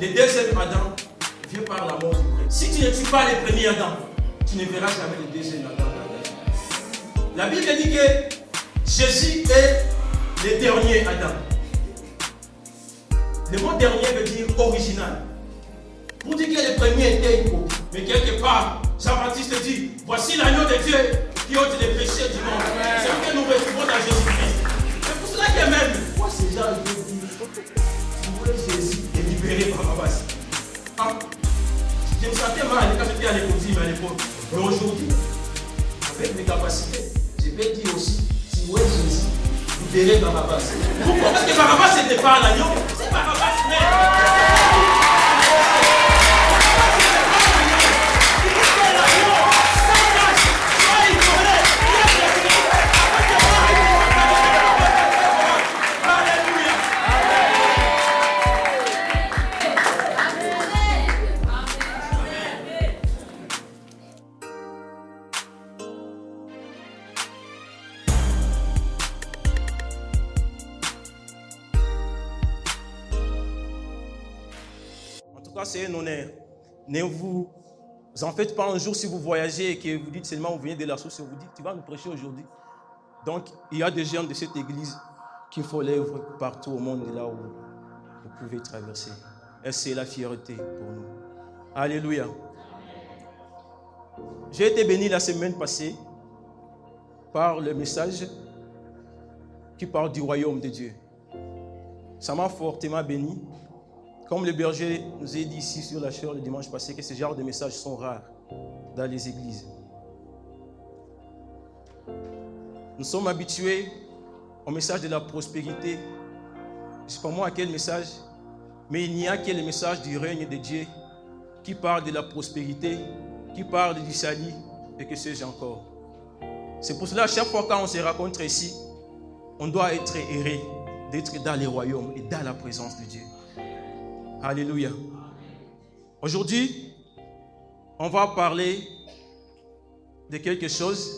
le deuxième Adam vient par la mort du premier. Si tu ne tues pas le premier Adam, tu ne verras jamais le deuxième Adam. La Bible dit que Jésus est le dernier Adam. Le mot dernier veut dire original. Pour dire que le premier était une copie. Mais quelque part, Jean-Baptiste dit, voici l'agneau de Dieu qui ôte les péchés du monde. C'est ce que nous recevons dans Jésus-Christ. C'est pour cela que même, moi ces gens ils disent, tu voulais Jésus et libérer Barnabas. Ah, je me sentais mal quand j'étais à l'époque. Mais aujourd'hui, avec mes capacités, je peux dire aussi, tu voulais Jésus, libérer Barnabas. Pourquoi? Parce que Barnabas n'était pas l'agneau, c'est Barnabas même. C'est un honneur. Ne vous en faites pas un jour si vous voyagez et que vous dites seulement vous venez de la source et vous dites tu vas nous prêcher aujourd'hui. Donc il y a des gens de cette église qui font l'œuvre partout au monde là où vous pouvez traverser. Et c'est la fierté pour nous. Alléluia. J'ai été béni la semaine passée par le message qui parle du royaume de Dieu. Ça m'a fortement béni. Comme le berger nous a dit ici sur la chaire le dimanche passé, que ce genre de messages sont rares dans les églises. Nous sommes habitués au message de la prospérité. Je ne sais pas moi à quel message, mais il n'y a que le message du règne de Dieu qui parle de la prospérité, qui parle du salut et que sais-je encore. C'est pour cela, chaque fois quand on se rencontre ici, on doit être heureux d'être dans les royaumes et dans la présence de Dieu. Alléluia. Aujourd'hui, on va parler de quelque chose,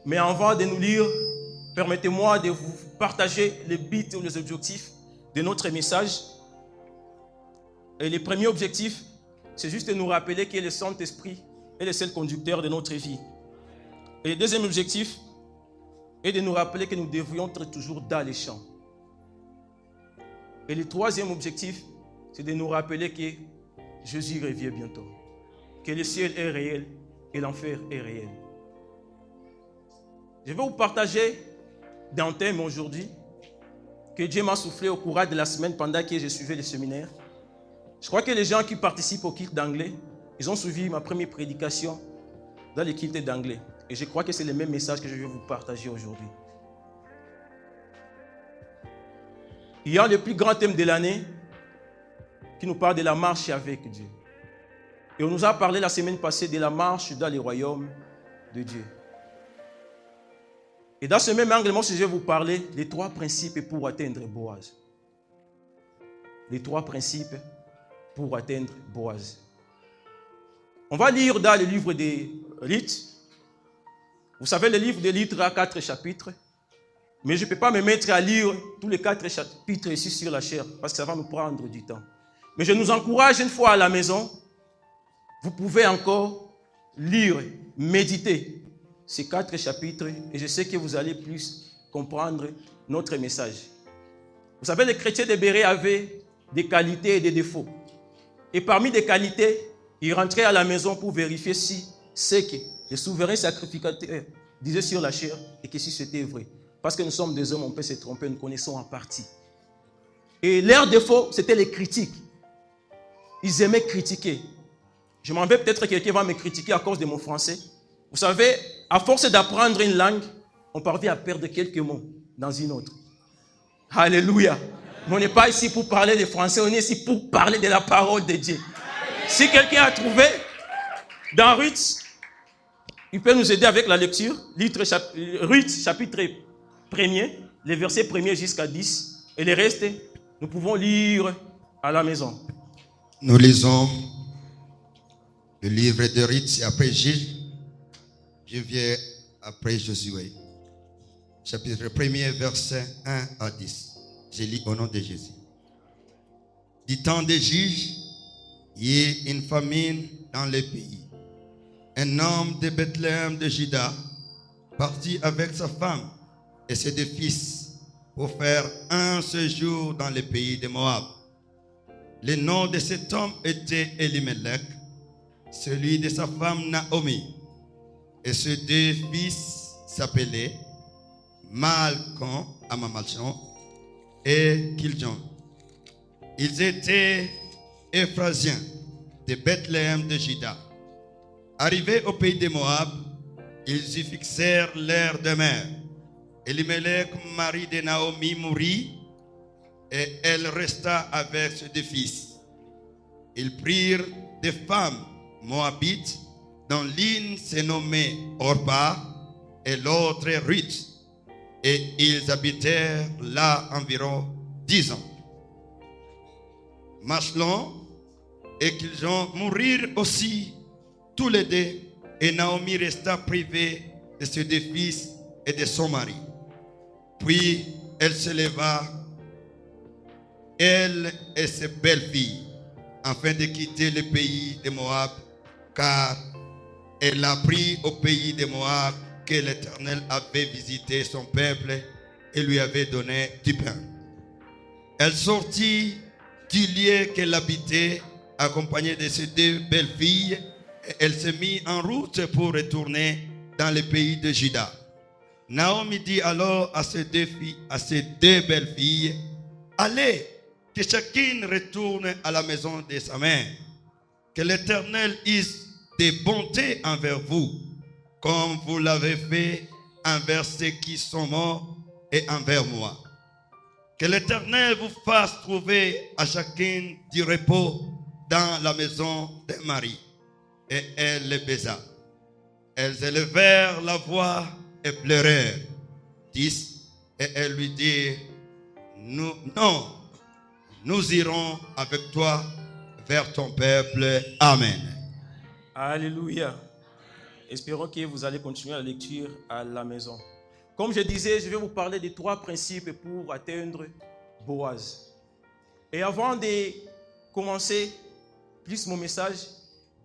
mais avant de nous lire, permettez-moi de vous partager les buts ou les objectifs de notre message. Et le premier objectif, c'est juste de nous rappeler que le Saint-Esprit est le seul conducteur de notre vie. Et le deuxième objectif est de nous rappeler que nous devrions être toujours dans les champs. Et le troisième objectif, c'est de nous rappeler que Jésus revient bientôt. Que le ciel est réel et l'enfer est réel. Je vais vous partager d'un thème aujourd'hui que Dieu m'a soufflé au courant de la semaine pendant que je suivais le séminaire. Je crois que les gens qui participent au culte d'anglais, ils ont suivi ma première prédication dans le culte d'anglais. Et je crois que c'est le même message que je vais vous partager aujourd'hui. Il y a le plus grand thème de l'année qui nous parle de la marche avec Dieu. Et on nous a parlé la semaine passée de la marche dans le royaume de Dieu. Et dans ce même angle, moi, je vais vous parler des 3 principes pour atteindre Boaz. Les 3 principes pour atteindre Boaz. On va lire dans le livre des Ruth. Vous savez, le livre des Ruth a 4 chapitres. Mais je ne peux pas me mettre à lire tous les 4 chapitres ici sur la chaire parce que ça va nous prendre du temps. Mais je nous encourage une fois à la maison, vous pouvez encore lire, méditer ces 4 chapitres et je sais que vous allez plus comprendre notre message. Vous savez, les chrétiens de Béret avaient des qualités et des défauts. Et parmi les qualités, ils rentraient à la maison pour vérifier si c'est que le souverain sacrificateur disait sur la chair et que si c'était vrai. Parce que nous sommes des hommes, on peut se tromper, nous connaissons en partie. Et leur défaut, c'était les critiques. Ils aimaient critiquer. Je m'en vais, peut-être que quelqu'un va me critiquer à cause de mon français. Vous savez, à force d'apprendre une langue, on parvient à perdre quelques mots dans une autre. Alléluia. Mais on n'est pas ici pour parler de français, on est ici pour parler de la parole de Dieu. Si quelqu'un a trouvé, dans Ruth, il peut nous aider avec la lecture. Ruth, chapitre 1er, les versets 1er jusqu'à 10. Et le reste, nous pouvons lire à la maison. Nous lisons le livre de Ruth après Gilles. Je viens après Josué. Chapitre 1er, verset 1 à 10. Je lis au nom de Jésus. du temps des juges, il y a une famine dans le pays. Un homme de Bethléem de Juda partit avec sa femme et ses deux fils pour faire un séjour dans le pays de Moab. Le nom de cet homme était Elimelech, celui de sa femme Naomi. Et ses deux fils s'appelaient Malcom, Amamalchon et Kiljon. Ils étaient Éphrasiens de Bethléem de Juda. Arrivés au pays de Moab, ils y fixèrent leur demeure. Elimelech, mari de Naomi, mourut et elle resta avec ses deux fils. Ils prirent des femmes moabites, dont l'une se nommait Orpa et l'autre Ruth, et ils habitèrent là environ 10 ans. Machlon et Kiljon mourirent aussi tous les deux, et Naomi resta privée de ses deux fils et de son mari. Puis elle se leva, elle et ses belles-filles, afin de quitter le pays de Moab, car elle apprit au pays de Moab que l'Éternel avait visité son peuple et lui avait donné du pain. Elle sortit du lieu qu'elle habitait, accompagnée de ses deux belles-filles, et elle se mit en route pour retourner dans le pays de Juda. Naomi dit alors à ses deux belles-filles, allez, que chacune retourne à la maison de sa mère. Que l'Éternel use de bonté envers vous, comme vous l'avez fait envers ceux qui sont morts et envers moi. Que l'Éternel vous fasse trouver à chacune du repos dans la maison de Marie. Et elle les baisa. Elles élevèrent la voix et pleurèrent. 10. Et elle lui dit, non, nous irons avec toi vers ton peuple. Amen. Alléluia. Espérons que vous allez continuer la lecture à la maison. Comme je disais, je vais vous parler des 3 principes pour atteindre Boaz. Et avant de commencer plus mon message,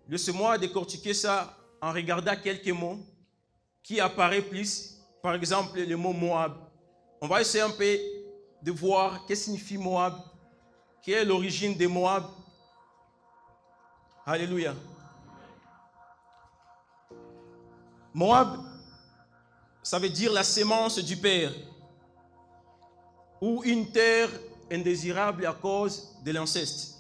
laissez-moi décortiquer ça en regardant quelques mots qui apparaissent plus. Par exemple, le mot Moab. On va essayer un peu de voir qu'est-ce que signifie Moab, quelle est l'origine de Moab. Alléluia. Moab, ça veut dire la sémence du père, ou une terre indésirable à cause de l'inceste.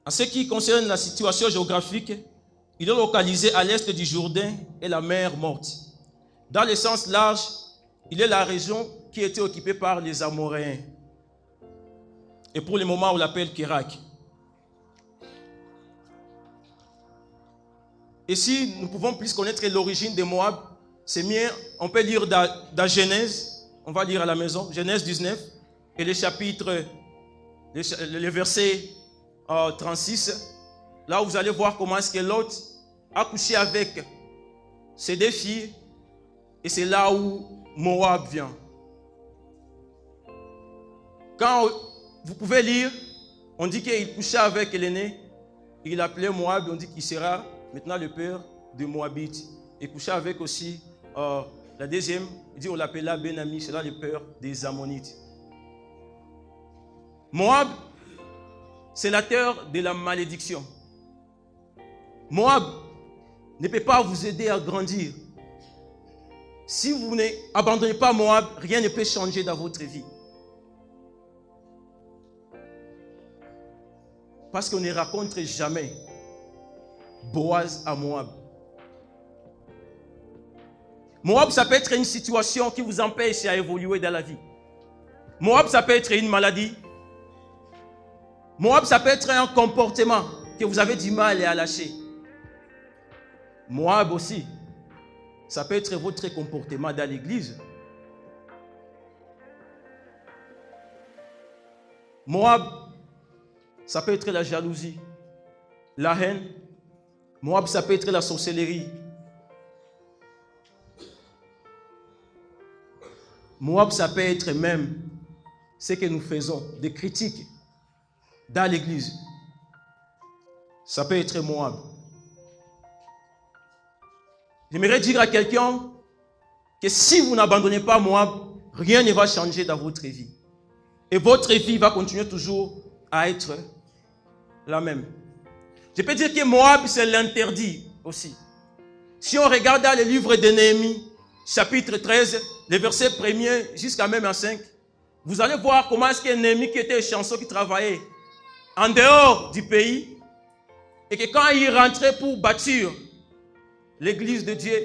En ce qui concerne la situation géographique, il est localisé à l'est du Jourdain et la mer Morte. Dans le sens large, il est la région qui était occupée par les Amoréens. Et pour le moment, on l'appelle Kérak. Et si nous pouvons plus connaître l'origine de Moab, c'est mieux, on peut lire dans Genèse, on va lire à la maison, Genèse 19, et le chapitre, le verset 36, là où vous allez voir comment est-ce que Lot a couché avec ses 2 filles, et c'est là où Moab vient. Quand vous pouvez lire, on dit qu'il couchait avec l'aîné, il l'appelait Moab, on dit qu'il sera maintenant le père de Moabite. Il couchait avec aussi la deuxième, il dit on l'appela Ben-Ami, c'est là le père des Ammonites. Moab, c'est la terre de la malédiction. Moab ne peut pas vous aider à grandir. Si vous n'abandonnez pas Moab, rien ne peut changer dans votre vie. Parce qu'on ne raconte jamais Boaz à Moab. Moab, ça peut être une situation qui vous empêche à évoluer dans la vie. Moab, ça peut être une maladie. Moab, ça peut être un comportement que vous avez du mal à lâcher. Moab aussi, ça peut être votre comportement dans l'église. Moab, ça peut être la jalousie, la haine. Moab, ça peut être la sorcellerie. Moab, ça peut être même ce que nous faisons, des critiques dans l'église, ça peut être Moab. J'aimerais dire à quelqu'un que si vous n'abandonnez pas Moab, rien ne va changer dans votre vie. Et votre vie va continuer toujours à être la même. Je peux dire que Moab, c'est l'interdit aussi. Si on regarde dans le livre de Néhémie, chapitre 13, les versets 1er jusqu'à même à 5, vous allez voir comment est-ce que Néhémie, qui était un chanceux, qui travaillait en dehors du pays, et que quand il rentrait pour bâtir l'église de Dieu,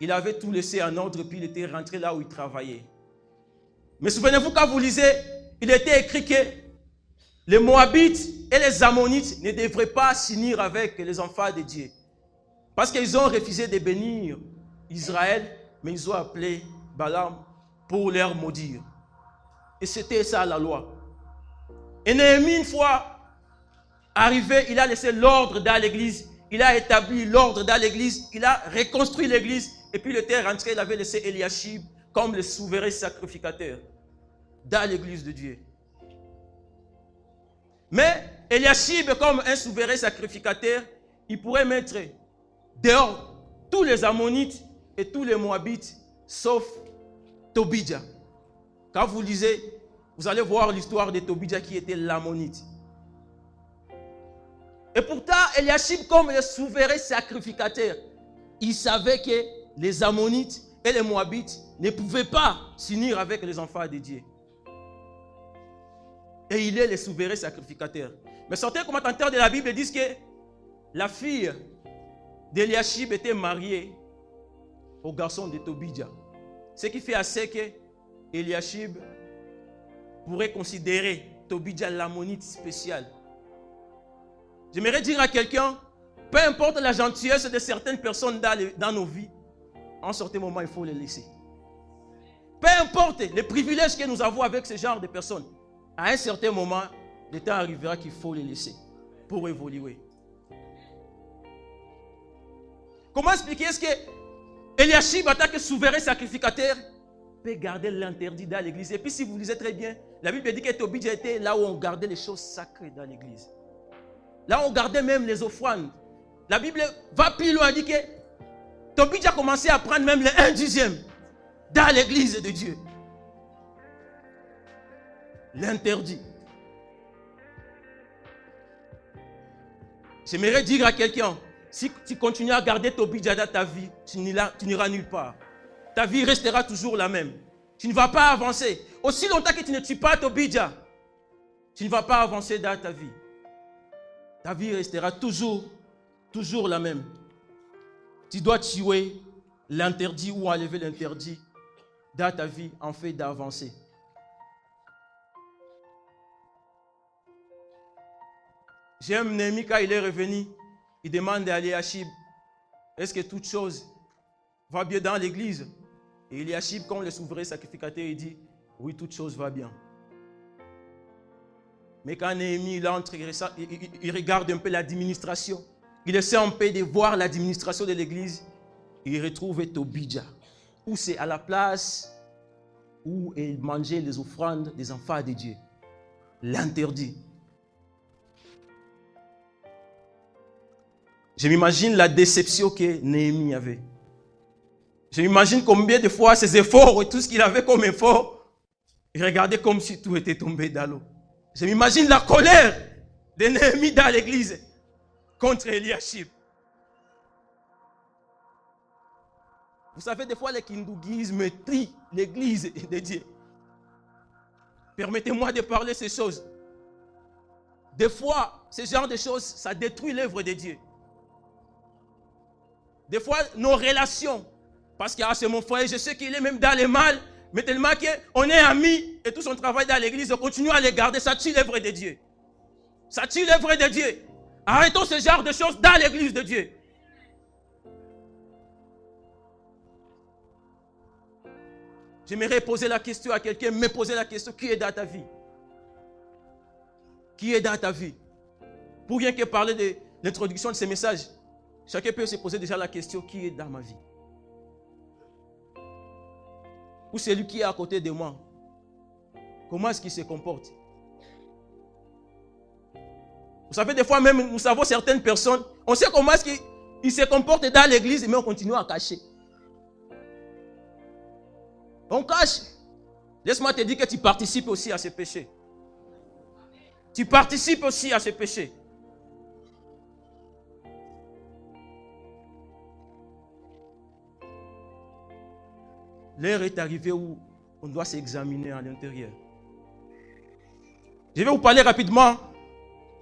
il avait tout laissé en ordre, puis il était rentré là où il travaillait. Mais souvenez-vous, quand vous lisez, il était écrit que les Moabites et les Ammonites ne devraient pas s'unir avec les enfants de Dieu. Parce qu'ils ont refusé de bénir Israël, mais ils ont appelé Balaam pour leur maudire. Et c'était ça la loi. Et Néhémie, une fois arrivé, il a laissé l'ordre dans l'église, il a établi l'ordre dans l'église, il a reconstruit l'église, et puis il était rentré, il avait laissé Eliashib comme le souverain sacrificateur dans l'église de Dieu. Mais Eliashib, comme un souverain sacrificateur, il pourrait mettre dehors tous les Ammonites et tous les Moabites, sauf Tobidja. Quand vous lisez, vous allez voir l'histoire de Tobidja qui était l'Ammonite. Et pourtant, Eliashib, comme le souverain sacrificateur, il savait que les Ammonites et les Moabites ne pouvaient pas s'unir avec les enfants de Dieu. Et il est le souverain sacrificateur. Mais certains commentateurs de la Bible disent que la fille d'Eliashib était mariée au garçon de Tobidja. Ce qui fait assez que Eliashib pourrait considérer Tobidja l'ammonite spécial. J'aimerais dire à quelqu'un, peu importe la gentillesse de certaines personnes dans nos vies, en un certain moment, il faut les laisser. Peu importe les privilèges que nous avons avec ce genre de personnes, à un certain moment, le temps arrivera qu'il faut les laisser pour évoluer. Comment expliquer est-ce que Eliashib, en tant que souverain sacrificateur, peut garder l'interdit dans l'église? Et puis si vous lisez très bien, la Bible dit que Tobidja était là où on gardait les choses sacrées dans l'église. Là où on gardait même les offrandes. La Bible va plus loin, dit que Tobidja a commencé à prendre même le 1/10 dans l'église de Dieu. L'interdit. J'aimerais dire à quelqu'un, si tu continues à garder Tobidja dans ta vie, tu n'iras nulle part. Ta vie restera toujours la même. Tu ne vas pas avancer. Aussi longtemps que tu ne tues pas Tobidja, tu ne vas pas avancer dans ta vie. Ta vie restera toujours la même. Tu dois tuer l'interdit ou enlever l'interdit dans ta vie en fait d'avancer. J'aime Néhémie quand il est revenu, il demande à Eliashib, est-ce que toute chose va bien dans l'église? Et Eliashib, comme le souverain sacrificateur, il dit, oui, toute chose va bien. Mais quand Néhémie il entre, il regarde un peu l'administration. Il essaie un peu de voir l'administration de l'église. Il retrouve Tobidja, où c'est à la place où il mangeait les offrandes des enfants de Dieu. L'interdit. Je m'imagine la déception que Néhémie avait. Je m'imagine combien de fois ses efforts et tout ce qu'il avait comme effort, il regardait comme si tout était tombé dans l'eau. Je m'imagine la colère de Néhémie dans l'église contre Eliashib. Vous savez, des fois, le kindougisme trie l'église de Dieu. Permettez-moi de parler ces choses. Des fois, ce genre de choses, ça détruit l'œuvre de Dieu. Des fois, nos relations, parce que c'est mon frère, je sais qu'il est même dans le mal, mais tellement qu'on est amis et tout son travail dans l'église, on continue à les garder, ça tue l'œuvre de Dieu. Ça tue l'œuvre de Dieu. Arrêtons ce genre de choses dans l'église de Dieu. J'aimerais poser la question à quelqu'un, me poser la question, qui est dans ta vie? Qui est dans ta vie? Pour rien que parler de l'introduction de ces messages, chacun peut se poser déjà la question, qui est dans ma vie? Ou celui qui est à côté de moi. Comment est-ce qu'il se comporte? Vous savez, des fois même, nous savons certaines personnes, on sait comment est-ce qu'ils se comportent dans l'église, mais on continue à cacher. On cache. Laisse-moi te dire que tu participes aussi à ce péché. Tu participes aussi à ce péché. L'heure est arrivée où on doit s'examiner à l'intérieur. Je vais vous parler rapidement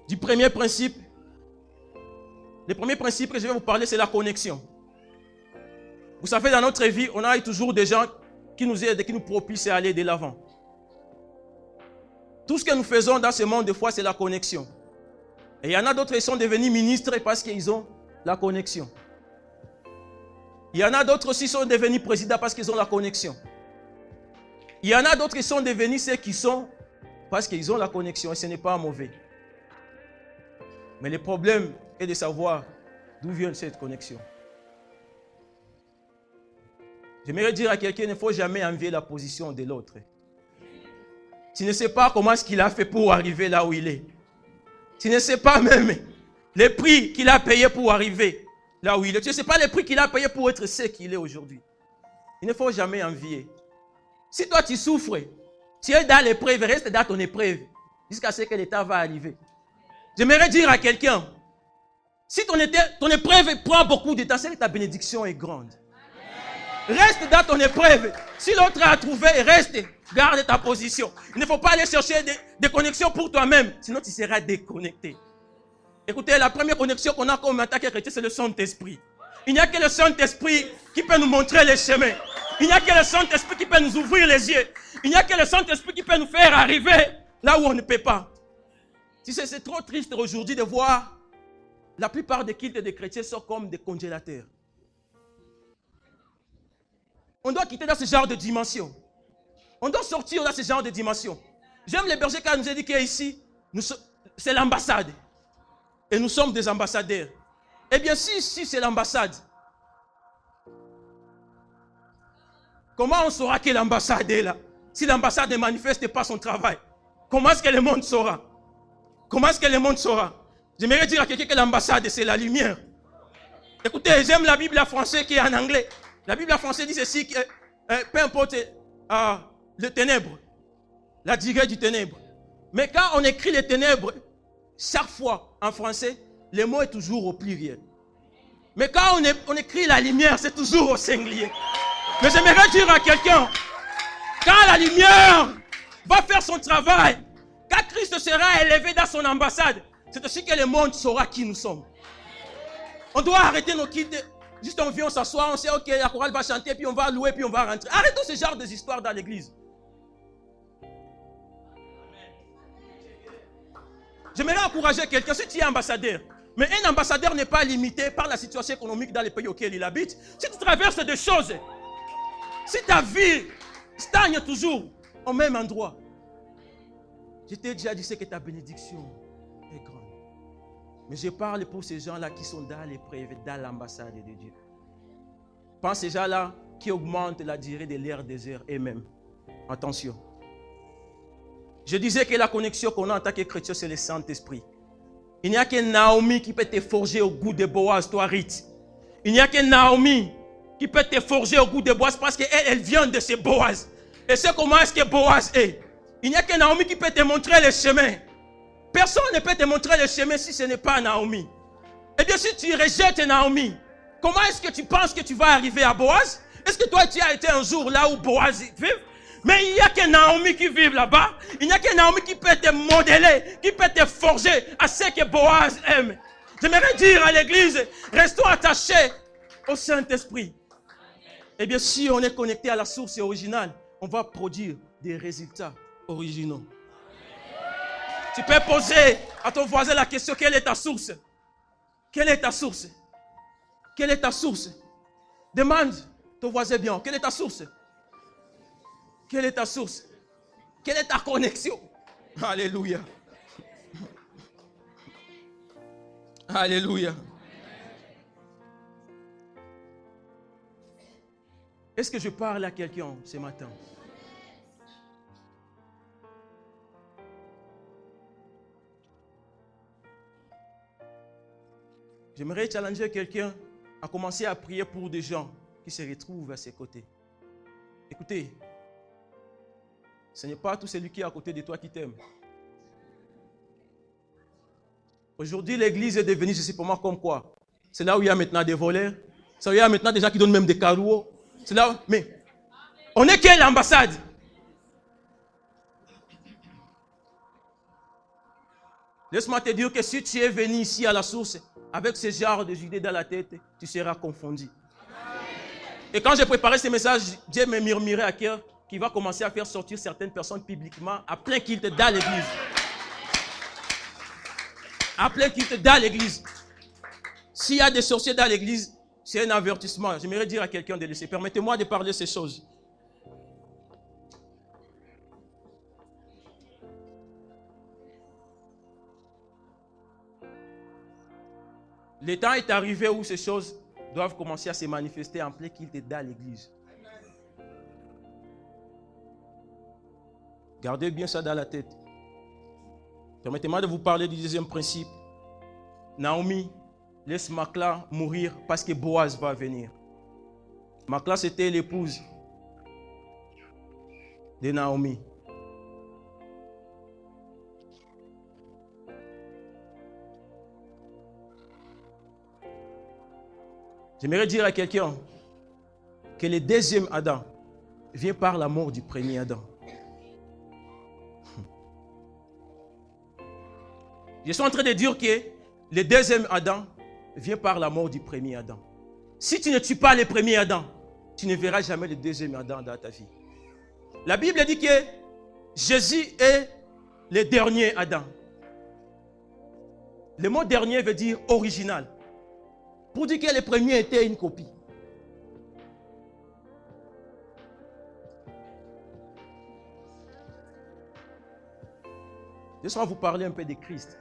du premier principe. Le premier principe que je vais vous parler, c'est la connexion. Vous savez, dans notre vie, on a toujours des gens qui nous aident et qui nous propulsent à aller de l'avant. Tout ce que nous faisons dans ce monde, des fois, c'est la connexion. Et il y en a d'autres qui sont devenus ministres parce qu'ils ont la connexion. Il y en a d'autres aussi qui sont devenus présidents parce qu'ils ont la connexion. Il y en a d'autres qui sont devenus ceux qui sont parce qu'ils ont la connexion et ce n'est pas mauvais. Mais le problème est de savoir d'où vient cette connexion. J'aimerais dire à quelqu'un, il ne faut jamais envier la position de l'autre. Tu ne sais pas comment est-ce qu'il a fait pour arriver là où il est. Tu ne sais pas même les prix qu'il a payé pour arriver là où il est. Tu ne sais pas les prix qu'il a payé pour être ce qu'il est aujourd'hui. Il ne faut jamais envier. Si toi tu souffres, tu es dans l'épreuve, reste dans ton épreuve jusqu'à ce que l'état va arriver. J'aimerais dire à quelqu'un, si ton épreuve prend beaucoup de temps, c'est que ta bénédiction est grande. Reste dans ton épreuve. Si l'autre a trouvé, reste. Garde ta position. Il ne faut pas aller chercher des connexions pour toi-même. Sinon, tu seras déconnecté. Écoutez, la première connexion qu'on a comme en tant que chrétien, c'est le Saint-Esprit. Il n'y a que le Saint-Esprit qui peut nous montrer les chemins. Il n'y a que le Saint-Esprit qui peut nous ouvrir les yeux. Il n'y a que le Saint-Esprit qui peut nous faire arriver là où on ne peut pas. Tu sais, c'est trop triste aujourd'hui de voir la plupart des cultes des chrétiens sont comme des congélateurs. On doit quitter dans ce genre de dimension. On doit sortir dans ce genre de dimension. J'aime les bergers quand nous a dit qu'ici, c'est l'ambassade. Et nous sommes des ambassadeurs. Eh bien, si c'est l'ambassade, comment on saura que l'ambassade est là? Si l'ambassade ne manifeste pas son travail, comment est-ce que le monde saura? Comment est-ce que le monde saura? J'aimerais dire à quelqu'un que l'ambassade, c'est la lumière. Écoutez, j'aime la Bible en français qui est en anglais. La Bible en français dit ceci, que, peu importe le ténèbre, la durée du ténèbre. Mais quand on écrit les ténèbres, chaque fois en français, le mot est toujours au pluriel. Mais quand on écrit la lumière, c'est toujours au singulier. Mais j'aimerais dire à quelqu'un, quand la lumière va faire son travail, quand Christ sera élevé dans son ambassade, c'est aussi que le monde saura qui nous sommes. On doit arrêter nos kits. Juste on vient, on s'assoit, on sait, ok, la chorale va chanter, puis on va louer, puis on va rentrer. Arrêtons ce genre d'histoires dans l'église. J'aimerais encourager quelqu'un, si tu es ambassadeur, mais un ambassadeur n'est pas limité par la situation économique dans les pays auxquels il habite. Si tu traverses des choses, si ta vie stagne toujours au même endroit, je t'ai déjà dit que ta bénédiction est grande. Mais je parle pour ces gens-là qui sont dans l'épreuve, dans l'ambassade de Dieu. Pas ces gens-là qui augmentent la durée de leur désert eux-mêmes. Attention. Je disais que la connexion qu'on a en tant que chrétien, c'est le Saint-Esprit. Il n'y a que Naomi qui peut te forger au goût de Boaz, toi, Ruth. Il n'y a que Naomi qui peut te forger au goût de Boaz parce qu'elle vient de ce Boaz. Et c'est comment est-ce que Boaz est. Il n'y a que Naomi qui peut te montrer le chemin. Personne ne peut te montrer le chemin si ce n'est pas Naomi. Eh bien, si tu rejettes Naomi, comment est-ce que tu penses que tu vas arriver à Boaz? Est-ce que toi, tu as été un jour là où Boaz vit? Mais il n'y a que Naomi qui vit là-bas. Il n'y a que Naomi qui peut te modeler, qui peut te forger à ce que Boaz aime. J'aimerais dire à l'église, restons attachés au Saint-Esprit. Eh bien, si on est connecté à la source originale, on va produire des résultats originaux. Tu peux poser à ton voisin la question, quelle est ta source? Quelle est ta source? Quelle est ta source? Demande ton voisin bien, quelle est ta source? Quelle est ta source? Quelle est ta connexion? Alléluia. Alléluia. Est-ce que je parle à quelqu'un ce matin? J'aimerais challenger quelqu'un à commencer à prier pour des gens qui se retrouvent à ses côtés. Écoutez, ce n'est pas tout celui qui est à côté de toi qui t'aime. Aujourd'hui, l'église est devenue, je sais pas moi, comme quoi. C'est là où il y a maintenant des voleurs. C'est là où il y a maintenant des gens qui donnent même des carreaux. C'est là où... Mais on est quelle ambassade? Laisse-moi te dire que si tu es venu ici à la source avec ce genre de idées dans la tête, tu seras confondu. Et quand j'ai préparé ce message, Dieu me murmurait à cœur qu'il va commencer à faire sortir certaines personnes publiquement à plein culte dans l'église. À plein culte dans l'église. S'il y a des sorciers dans l'église, c'est un avertissement. J'aimerais dire à quelqu'un de laisser. Permettez-moi de parler de ces choses. Le temps est arrivé où ces choses doivent commencer à se manifester en plein culte dans l'église. Gardez bien ça dans la tête. Permettez-moi de vous parler du deuxième principe. Naomi laisse Machla mourir parce que Boaz va venir. Machla, c'était l'épouse de Naomi. J'aimerais dire à quelqu'un que le deuxième Adam vient par la mort du premier Adam. Je suis en train de dire que le deuxième Adam vient par la mort du premier Adam. Si tu ne tues pas le premier Adam, tu ne verras jamais le deuxième Adam dans ta vie. La Bible dit que Jésus est le dernier Adam. Le mot dernier veut dire original. Pour dire que le premier était une copie. Laissez-moi vous parler un peu de Christ.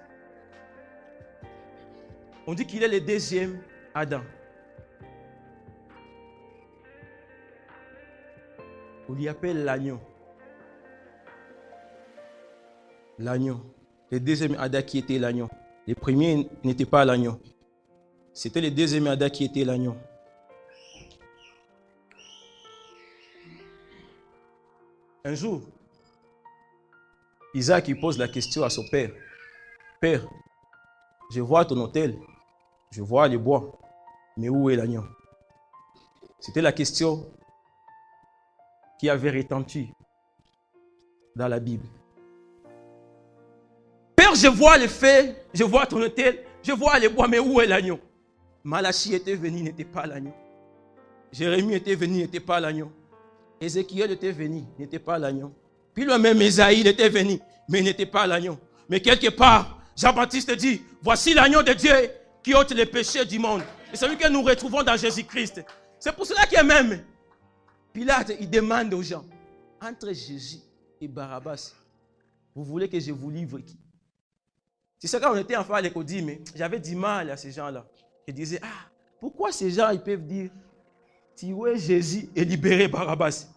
On dit qu'il est le deuxième Adam. On lui appelle l'agneau. L'agneau. Le deuxième Adam qui était l'agneau. Le premier n'était pas l'agneau. C'était le deuxième Adam qui était l'agneau. Un jour, Isaac il pose la question à son père. Père, je vois ton autel, je vois le bois, mais où est l'agneau? C'était la question qui avait retenti dans la Bible. Père, je vois le feu, je vois ton autel, je vois le bois, mais où est l'agneau? Malachie était venu, n'était pas l'agneau. Jérémie était venu, n'était pas l'agneau. Ézéchiel était venu, n'était pas l'agneau. Puis lui-même, Esaïe était venu, mais n'était pas l'agneau. Mais quelque part, Jean-Baptiste dit, voici l'agneau de Dieu qui ôte les péchés du monde. Et c'est lui que nous retrouvons dans Jésus-Christ. C'est pour cela que même Pilate, il demande aux gens, entre Jésus et Barabbas, vous voulez que je vous livre qui? C'est ça quand on était enfant à l'école, mais j'avais du mal à ces gens-là. Je disais, pourquoi ces gens ils peuvent dire, tuer Jésus et libérer Barabbas?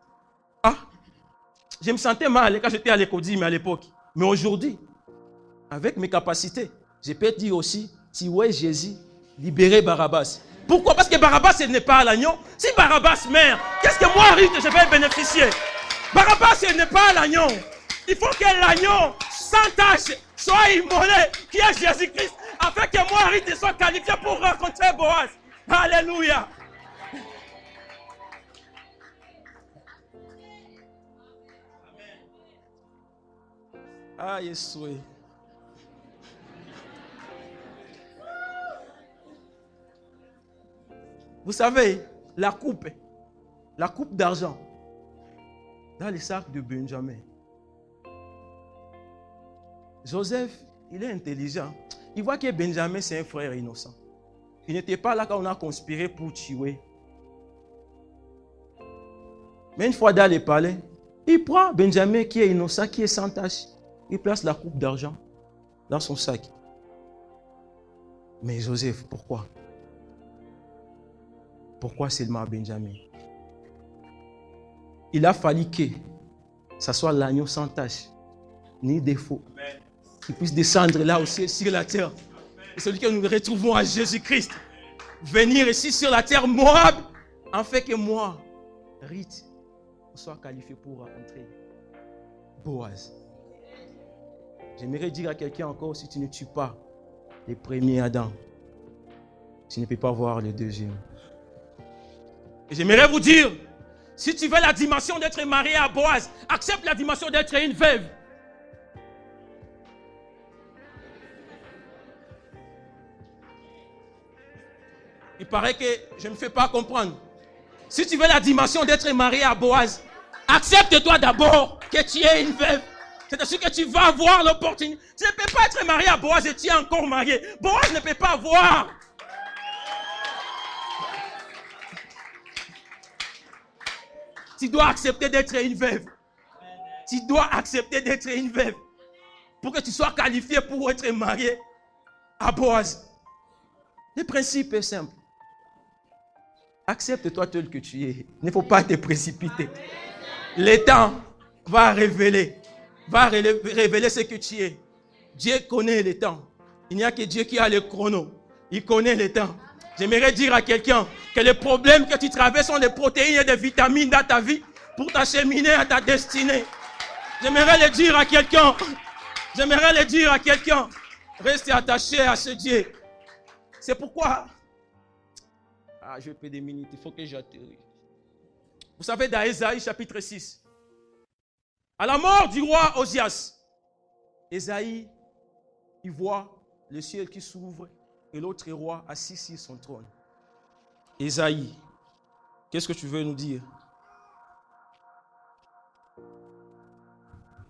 Je me sentais mal quand j'étais à l'école, mais à l'époque. Mais aujourd'hui, avec mes capacités, je peux dire aussi, tuer Jésus, libérer Barabbas. Pourquoi? Parce que Barabbas n'est pas l'agneau. Si Barabbas meurt, qu'est-ce que moi, riche, je vais bénéficier? Barabbas n'est pas l'agneau. Il faut que l'agneau sans tache soit immolé, qui est Jésus-Christ, afin que moi, riche, soit qualifié pour rencontrer Boaz. Alléluia. Yeshua. Vous savez, la coupe d'argent dans le sac de Benjamin. Joseph, il est intelligent. Il voit que Benjamin, c'est un frère innocent. Il n'était pas là quand on a conspiré pour tuer. Mais une fois dans le palais, il prend Benjamin qui est innocent, qui est sans tache. Il place la coupe d'argent dans son sac. Mais Joseph, pourquoi? Pourquoi seulement Benjamin? Il a fallu que ce soit l'agneau sans tache, ni défaut, qui puisse descendre là aussi sur la terre Et celui que nous retrouvons à Jésus-Christ, venir ici sur la terre Moab, en fait que moi, Rite, on soit qualifié pour rencontrer Boaz. J'aimerais dire à quelqu'un encore, si tu ne tues pas les premiers Adam, tu ne peux pas voir le deuxième. Et j'aimerais vous dire, si tu veux la dimension d'être marié à Boaz, accepte la dimension d'être une veuve. Il paraît que je ne me fais pas comprendre. Si tu veux la dimension d'être marié à Boaz, accepte-toi d'abord que tu es une veuve. C'est-à-dire que tu vas avoir l'opportunité. Tu ne peux pas être marié à Boaz et tu es encore marié. Boaz ne peut pas voir. Tu dois accepter d'être une veuve. Tu dois accepter d'être une veuve pour que tu sois qualifié pour être marié à Boaz. Le principe est simple. Accepte-toi tel que tu es. Il ne faut pas te précipiter. Le temps va révéler ce que tu es. Dieu connaît le temps. Il n'y a que Dieu qui a le chrono. Il connaît le temps. J'aimerais dire à quelqu'un que les problèmes que tu traverses sont des protéines et des vitamines dans ta vie pour t'acheminer à ta destinée. J'aimerais le dire à quelqu'un. J'aimerais le dire à quelqu'un. Reste attaché à ce Dieu. C'est pourquoi... je peux des minutes, il faut que j'atterrisse. Vous savez, dans Ésaïe chapitre 6, à la mort du roi Osias, Ésaïe, il voit le ciel qui s'ouvre et l'autre roi assis sur son trône. Ésaïe, qu'est-ce que tu veux nous dire?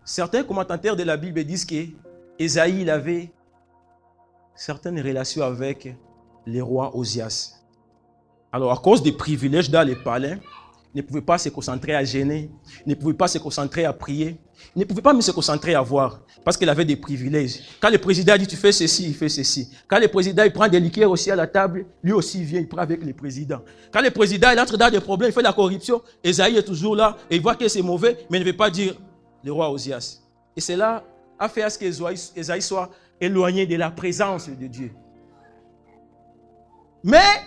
Certains commentateurs de la Bible disent que Ésaïe, il avait certaines relations avec les rois Osias. Alors, à cause des privilèges dans les palais, il ne pouvait pas se concentrer à gêner, il ne pouvait pas se concentrer à prier, il ne pouvait pas même se concentrer à voir, parce qu'il avait des privilèges. Quand le président dit tu fais ceci, il fait ceci. Quand le président il prend des liqueurs aussi à la table, lui aussi il vient, il prend avec le président. Quand le président il entre dans des problèmes, il fait la corruption, Ésaïe est toujours là, et il voit que c'est mauvais, mais il ne veut pas dire le roi Osias. Et cela a fait à ce qu'Ésaïe soit éloigné de la présence de Dieu. Mais,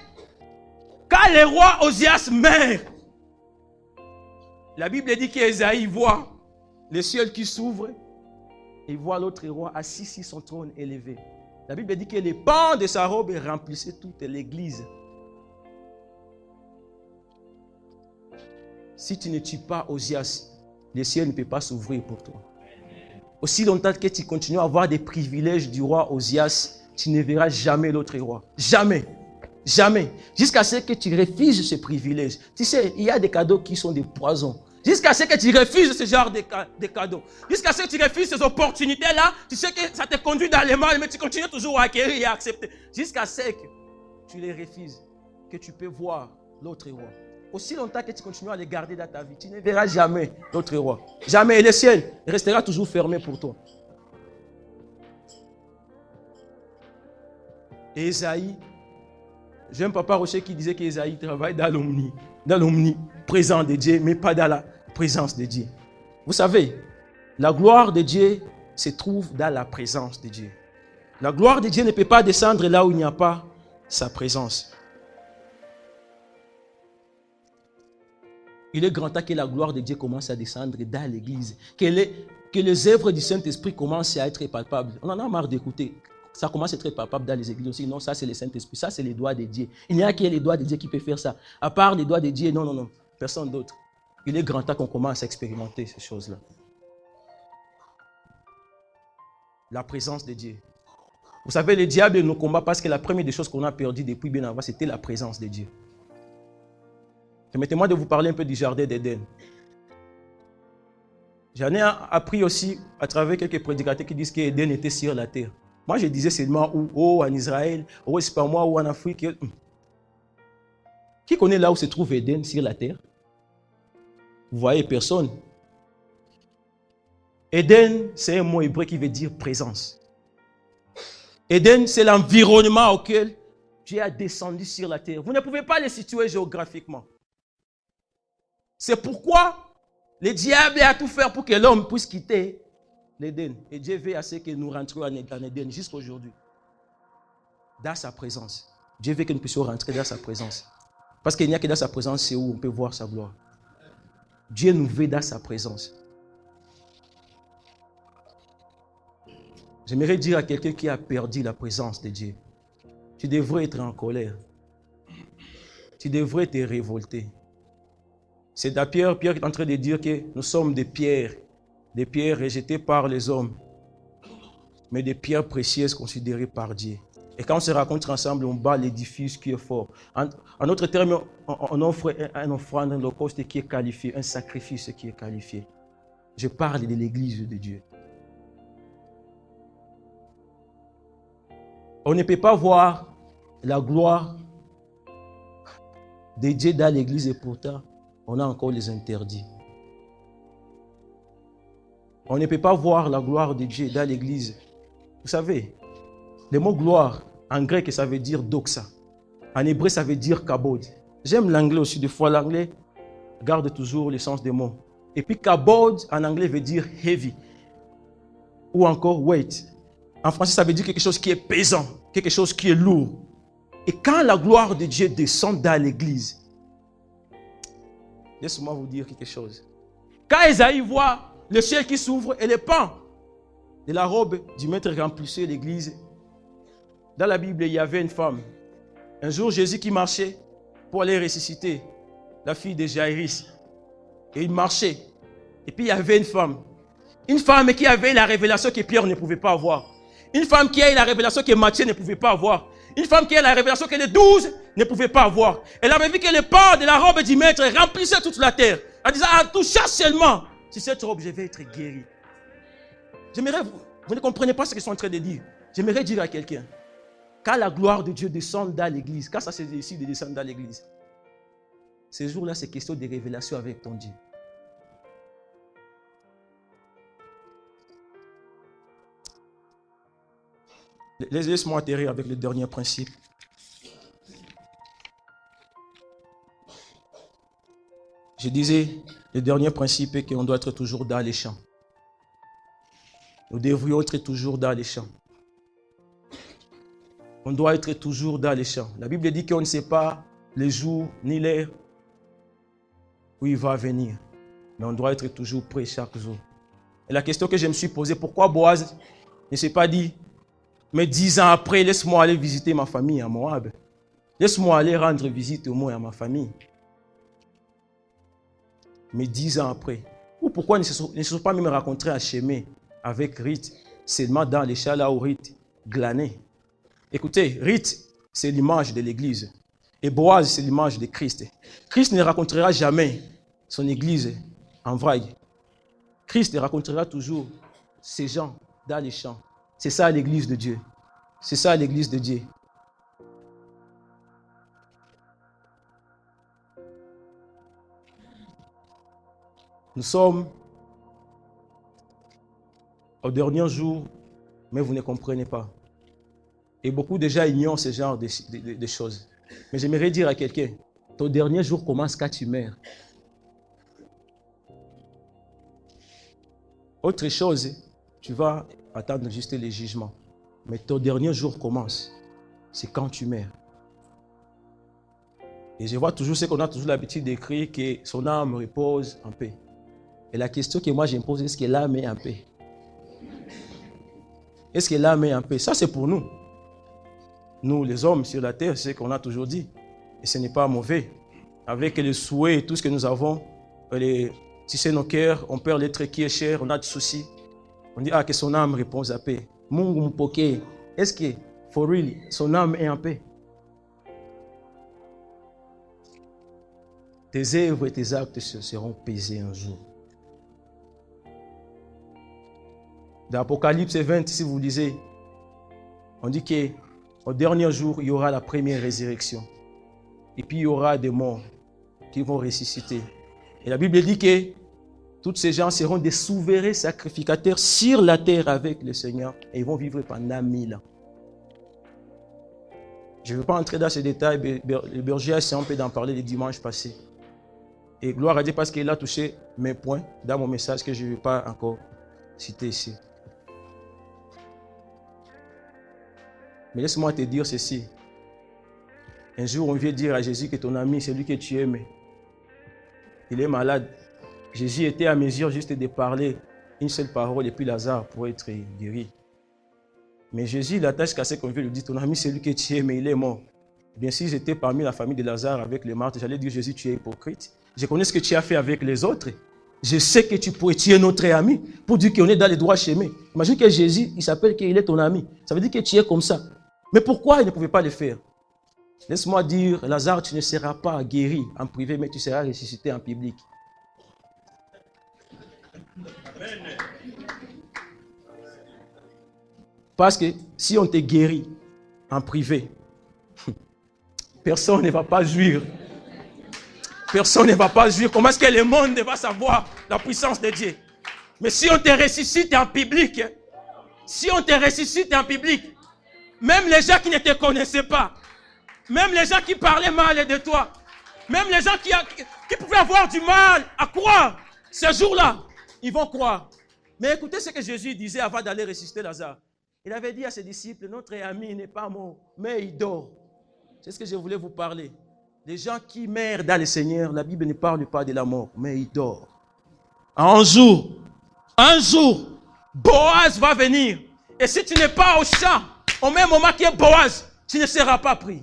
quand le roi Osias meurt, la Bible dit qu'Ésaïe voit le ciel qui s'ouvre et il voit l'autre roi assis sur son trône élevé. La Bible dit que les pans de sa robe remplissaient toute l'église. Si tu ne tues pas Osias, le ciel ne peut pas s'ouvrir pour toi. Aussi longtemps que tu continues à avoir des privilèges du roi Osias, tu ne verras jamais l'autre roi. Jamais. Jamais. Jusqu'à ce que tu refuses ce privilège. Tu sais, il y a des cadeaux qui sont des poisons. Jusqu'à ce que tu refuses ce genre de cadeaux. Jusqu'à ce que tu refuses ces opportunités-là, tu sais que ça te conduit dans le mal, mais tu continues toujours à acquérir et à accepter. Jusqu'à ce que tu les refuses, que tu peux voir l'autre roi. Aussi longtemps que tu continues à les garder dans ta vie, tu ne verras jamais l'autre roi. Jamais. Et le ciel restera toujours fermé pour toi. Et Ésaïe, j'ai un papa Rocher qui disait qu'Ésaïe travaille dans l'omniprésent de Dieu, mais pas dans la présence de Dieu. Vous savez, la gloire de Dieu se trouve dans la présence de Dieu. La gloire de Dieu ne peut pas descendre là où il n'y a pas sa présence. Il est grand temps que la gloire de Dieu commence à descendre dans l'église. Que les œuvres du Saint-Esprit commencent à être palpables. On en a marre d'écouter. Ça commence à être palpable dans les églises aussi. Non, ça c'est le Saint-Esprit. Ça c'est les doigts de Dieu. Il n'y a que les doigts de Dieu qui peuvent faire ça. À part les doigts de Dieu, non. Personne d'autre. Il est grand temps qu'on commence à expérimenter ces choses-là. La présence de Dieu. Vous savez, le diable nous combat parce que la première des choses qu'on a perdues depuis bien avant, c'était la présence de Dieu. Permettez-moi de vous parler un peu du jardin d'Éden. J'en ai appris aussi à travers quelques prédicateurs qui disent qu'Éden était sur la terre. Moi, je disais seulement où, en Israël, ou c'est pas moi, ou en Afrique. Qui connaît là où se trouve Éden sur la terre? Vous voyez, personne. Éden, c'est un mot hébreu qui veut dire présence. Éden, c'est l'environnement auquel Dieu a descendu sur la terre. Vous ne pouvez pas le situer géographiquement. C'est pourquoi le diable a tout fait pour que l'homme puisse quitter l'Éden. Et Dieu veut à ce que nous rentrions en Éden jusqu'à aujourd'hui. dans sa présence. Dieu veut que nous puissions rentrer dans sa présence. Parce qu'il n'y a que dans sa présence, c'est où on peut voir sa gloire. Dieu nous veut dans sa présence. J'aimerais dire à quelqu'un qui a perdu la présence de Dieu, tu devrais être en colère. Tu devrais te révolter. C'est Pierre qui est en train de dire que nous sommes des pierres rejetées par les hommes, mais des pierres précieuses considérées par Dieu. Et quand on se rencontre ensemble, on bat l'édifice qui est fort. En d'autres termes, on offre un offrande, un holocauste qui est qualifié, un sacrifice qui est qualifié. Je parle de l'église de Dieu. On ne peut pas voir la gloire de Dieu dans l'église et pourtant, on a encore les interdits. On ne peut pas voir la gloire de Dieu dans l'église. Vous savez, le mot gloire, en grec, ça veut dire doxa. En hébreu, ça veut dire kabod. J'aime l'anglais aussi. Des fois, l'anglais garde toujours le sens des mots. Et puis, kabod, en anglais, veut dire heavy. Ou encore weight. En français, ça veut dire quelque chose qui est pesant, quelque chose qui est lourd. Et quand la gloire de Dieu descend dans l'église, laissez-moi vous dire quelque chose. Quand Esaïe voit le ciel qui s'ouvre et les pans de la robe du maître remplissait l'église, dans la Bible, il y avait une femme. Un jour, Jésus qui marchait pour aller ressusciter la fille de Jaïrus. Et il marchait. Et puis, il y avait une femme. Une femme qui avait la révélation que Pierre ne pouvait pas avoir. Une femme qui a eu la révélation que Matthieu ne pouvait pas avoir. Une femme qui a la révélation que les 12 ne pouvaient pas avoir. Elle avait vu que les pans de la robe du maître remplissaient toute la terre. En disant, en touchant seulement sur cette robe, je vais être guéri. J'aimerais, vous ne comprenez pas ce qu'ils sont en train de dire. J'aimerais dire à quelqu'un, quand la gloire de Dieu descend dans l'église, quand ça se décide de descendre dans l'église, ces jours-là, c'est question de révélation avec ton Dieu. Laisse-moi atterrir avec le dernier principe. Je disais, le dernier principe est qu'on doit être toujours dans les champs. Nous devrions être toujours dans les champs. On doit être toujours dans les champs. La Bible dit qu'on ne sait pas les jours ni l'heure où il va venir. Mais on doit être toujours prêt chaque jour. Et la question que je me suis posée, pourquoi Boaz ne s'est pas dit, mais 10 ans après, laisse-moi aller visiter ma famille à Moab. Laisse-moi aller rendre visite au moins à ma famille. Mais 10 ans après. Ou pourquoi ne se sont pas même rencontrés à Chémé avec Ruth, seulement dans les champs là où Ruth glanait. Écoutez, Ruth, c'est l'image de l'église. Et Boaz, c'est l'image de Christ. Christ ne racontera jamais son église en vraie. Christ racontera toujours ces gens dans les champs. C'est ça l'église de Dieu. C'est ça l'église de Dieu. Nous sommes au dernier jour, mais vous ne comprenez pas. Et beaucoup déjà ignorent ce genre de choses. Mais j'aimerais dire à quelqu'un, ton dernier jour commence quand tu meurs. Autre chose, tu vas attendre juste les jugements. Mais ton dernier jour commence. C'est quand tu meurs. Et je vois toujours ce qu'on a toujours l'habitude d'écrire, que son âme repose en paix. Et la question que moi je me pose, est-ce que l'âme est en paix? Est-ce que l'âme est en paix? Ça c'est pour nous. Nous les hommes sur la terre, c'est ce qu'on a toujours dit. Et ce n'est pas mauvais. Avec les souhaits et tout ce que nous avons, si c'est nos cœurs, on perd l'être qui est cher, on a des soucis. On dit, que son âme repose en paix. Mungu mpoke. Est-ce que, for real, son âme est en paix? Tes œuvres et tes actes seront pesés un jour. Dans Apocalypse 20, si vous lisez, on dit qu'au dernier jour, il y aura la première résurrection. Et puis il y aura des morts qui vont ressusciter. Et la Bible dit que tous ces gens seront des souverains sacrificateurs sur la terre avec le Seigneur et ils vont vivre pendant 1000 ans. Je ne veux pas entrer dans ces détails, le berger a essayé un peu d'en parler le dimanche passé. Et gloire à Dieu parce qu'il a touché mes points dans mon message que je ne vais pas encore citer ici. Mais laisse-moi te dire ceci. Un jour, on vient dire à Jésus que ton ami, c'est lui que tu aimais. Il est malade. Jésus était à mesure juste de parler une seule parole et puis Lazare pourrait être guéri. Mais Jésus, il attache qu'à ce qu'on veut lui dire, ton ami, c'est lui que tu aimes, mais il est mort. Bien sûr, j'étais parmi la famille de Lazare avec les martyrs. J'allais dire, Jésus, tu es hypocrite. Je connais ce que tu as fait avec les autres. Je sais que tu pourrais tuer notre ami pour dire qu'on est dans les droits chemins. Imagine que Jésus, il s'appelle qu'il est ton ami. Ça veut dire que tu es comme ça. Mais pourquoi il ne pouvait pas le faire? Laisse-moi dire, Lazare, tu ne seras pas guéri en privé, mais tu seras ressuscité en public. Parce que si on te guérit en privé, personne ne va pas jouir. Personne ne va pas jouir. Comment est-ce que le monde va savoir la puissance de Dieu? Mais si on te ressuscite en public, même les gens qui ne te connaissaient pas, même les gens qui parlaient mal de toi, même les gens qui pouvaient avoir du mal à croire, ce jour-là, ils vont croire. Mais écoutez ce que Jésus disait avant d'aller ressusciter Lazare. Il avait dit à ses disciples, notre ami n'est pas mort, mais il dort. C'est ce que je voulais vous parler. Les gens qui meurent dans le Seigneur, la Bible ne parle pas de la mort, mais il dort. Un jour, Boaz va venir. Et si tu n'es pas au champ, au même moment qu'il y a Boaz, tu ne seras pas pris.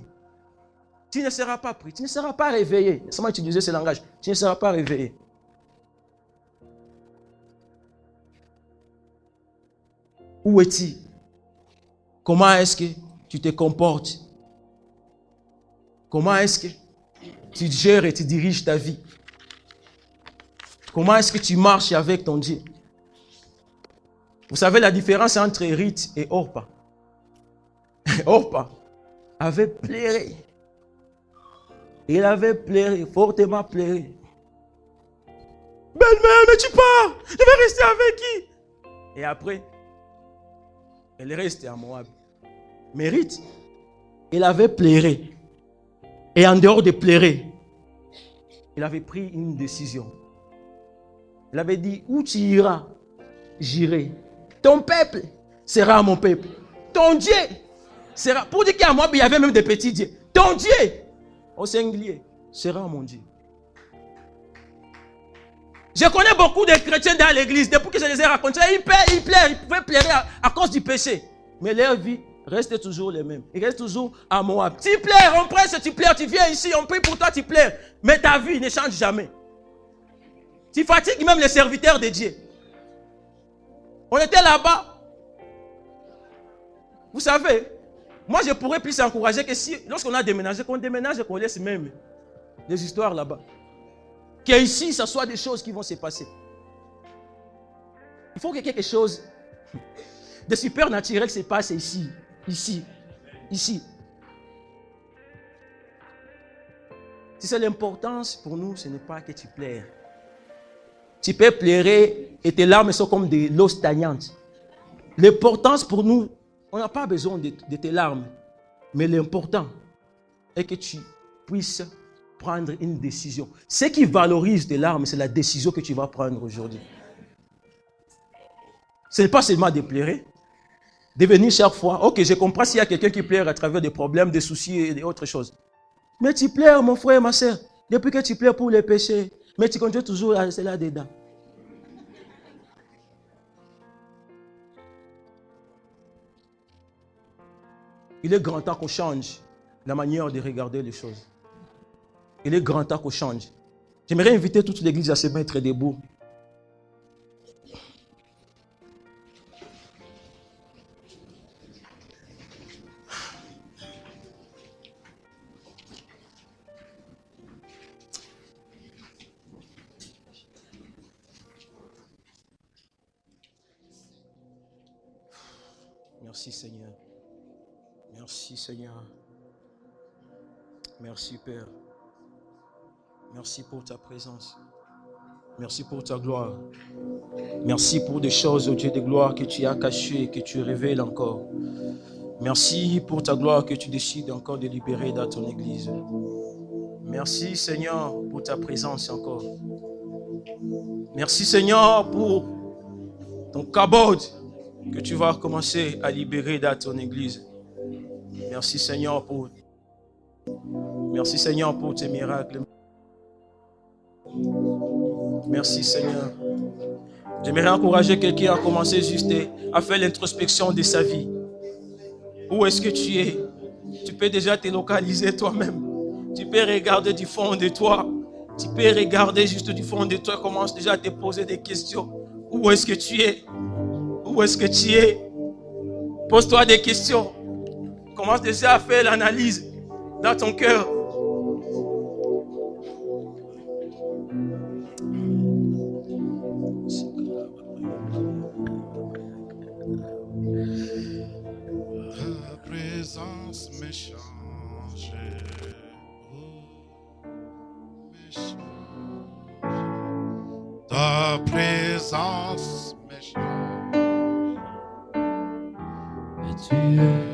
Tu ne seras pas pris. Tu ne seras pas réveillé. Laisse-moi utiliser ce langage. Tu ne seras pas réveillé. Où es-tu? Comment est-ce que tu te comportes? Comment est-ce que tu gères et tu diriges ta vie? Comment est-ce que tu marches avec ton Dieu? Vous savez la différence entre Ruth et Orpa. Orpa avait pleuré. Il avait pleuré, fortement pleuré. Belle-mère, mais tu pars. Je vais rester avec qui? Et après, elle reste à Moab. Mais Ruth, il avait pleuré. Et en dehors de pleurer, il avait pris une décision. Il avait dit, où tu iras, j'irai. Ton peuple sera mon peuple. Ton Dieu sera... Pour dire qu'à Moab, il y avait même des petits dieux. Ton Dieu, au singulier, sera mon Dieu. Je connais beaucoup de chrétiens dans l'église. Depuis que je les ai racontés, ils pleurent, ils pouvaient pleurer à cause du péché. Mais leur vie reste toujours les mêmes. Ils restent toujours à Moab. Tu pleures, on presse, tu pleures, tu viens ici, on prie pour toi, tu pleures. Mais ta vie ne change jamais. Tu fatigues même les serviteurs de Dieu. On était là-bas. Vous savez, moi je pourrais plus encourager que si, lorsqu'on a déménagé, qu'on déménage et qu'on laisse même des histoires là-bas. Qu'ici, ça soit des choses qui vont se passer. Il faut que quelque chose de supernaturel se passe ici. Ici. Si c'est l'importance pour nous, ce n'est pas que tu pleures. Tu peux pleurer et tes larmes sont comme de l'eau stagnante. L'importance pour nous, on n'a pas besoin de tes larmes. Mais l'important est que tu puisses prendre une décision. Ce qui valorise tes larmes, c'est la décision que tu vas prendre aujourd'hui. Ce n'est pas seulement de pleurer. De venir chaque fois. Ok, je comprends s'il y a quelqu'un qui pleure à travers des problèmes, des soucis et autres choses. Mais tu pleures, mon frère, ma soeur. Depuis que tu pleures pour les péchés, mais tu continues toujours à rester là-dedans. Il est grand temps qu'on change la manière de regarder les choses. Il est grand temps qu'on change. J'aimerais inviter toute l'église à se mettre debout. Merci Seigneur. Merci Seigneur. Merci Père. Merci pour ta présence. Merci pour ta gloire. Merci pour des choses, ô Dieu de gloire, que tu as cachées et que tu révèles encore. Merci pour ta gloire que tu décides encore de libérer dans ton Église. Merci Seigneur pour ta présence encore. Merci Seigneur pour ton kabod que tu vas commencer à libérer dans ton Église. Merci Seigneur pour tes miracles. Merci Seigneur. J'aimerais encourager quelqu'un qui a commencé juste à faire l'introspection de sa vie. Où est-ce que tu es? Tu peux déjà te localiser toi-même. Tu peux regarder du fond de toi. Tu peux regarder juste du fond de toi. Commence déjà à te poser des questions. Où est-ce que tu es? Où est-ce que tu es? Pose-toi des questions. Commence déjà à faire l'analyse dans ton cœur. Ta présence me change. Me change. Ta présence me change. Et tu es